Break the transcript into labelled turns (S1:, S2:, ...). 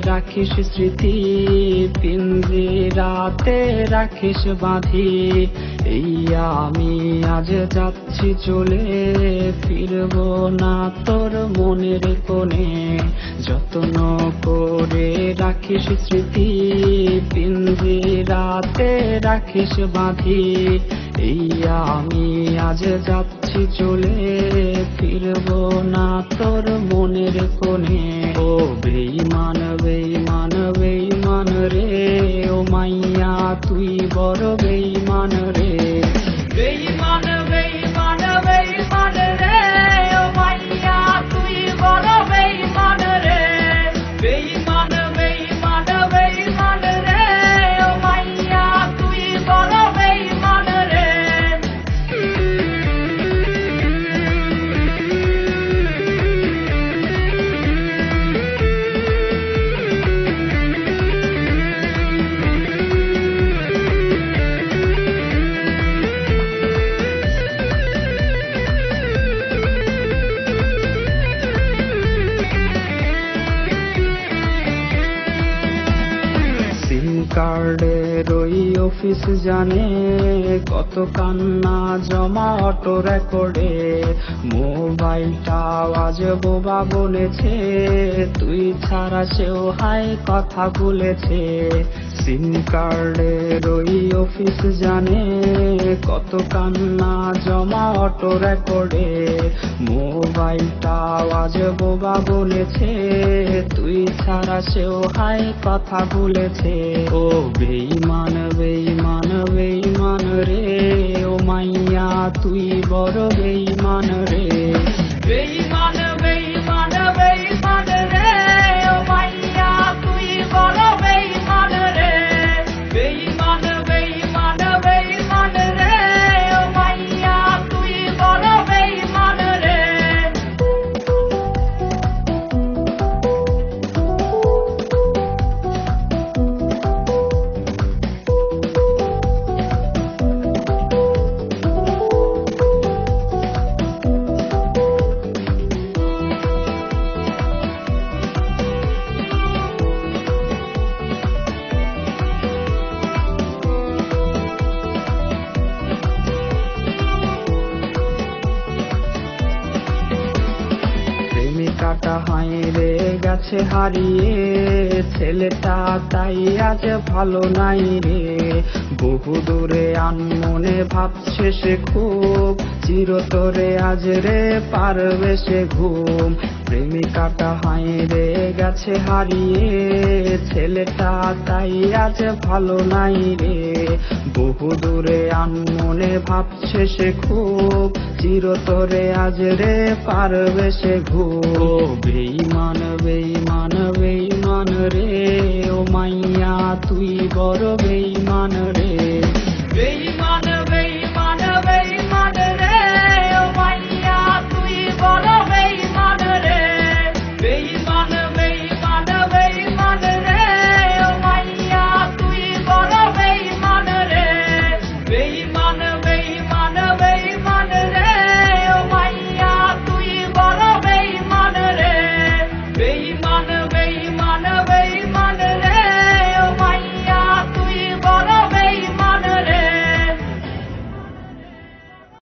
S1: রাখিস স্মৃতি, পিঞ্জিরাতে রাখিস বাঁধি। এই আমি আজ যাচ্ছি চলে, ফিরব না তোর মনের কোণে। যত্ন করে রাখিস স্মৃতি, পিঞ্জিরাতে রাখিস বাঁধি। এই আমি আজ যাচ্ছি চলে, ফিরব না তোর মনের কোণে। ও বেঈমান বেঈমান বেঈমান রে, ও মাইয়া তুই বড় বেঈমান রে। বেঈমান বেঈমান বেঈমান রে, ও মাইয়া তুই বড় বেঈমান রে। বেঈমান বেঈমান বেঈমান রে, ও মাইয়া তুই বড় বেঈমান রে। কার্ডের ওই অফিস জানে কত কান্না জমা অটো রেকর্ডে। মোবাইলটা আজ বোবা বলেছে, তুই ছাড়া সেও হাই কথা বলেছে। সিম কার্ডের ওই অফিস জানে কত কান্না জমা অটো রেকর্ডে। মোবাইলটা আজ বোবা বলেছে, তুই ছাড়া সেও হাই কথা বলেছে। ও বেঈমান বেঈমান বেঈমান রে, ও মাইয়া তুই বড় বেঈমান রে। বেঈমান বেঈমান বেঈমান রে, ও মাইয়া তুই বড় বেঈমান রে। বেঈমান বেঈমান বেঈমান রে, ও মাইয়া তুই বড় বেঈমান রে। প্রেমিকাটা হাইরে গেছে হারিয়ে, ছেলেটা তাই আজ ভালো নাই রে। বহু দূরে আনমনে ভাবছে সে খুব, চিরতরে আজ রে পারবে সে ঘুম। প্রেমিকাটা হাইরে গেছে হারিয়ে, ছেলেটা তাই আজ ভালো নাই রে। বহু দূরে আনমনে ভাবছে সে খুব, চিরতরে আজ রে পারবে সে ঘুম। ও বেঈমান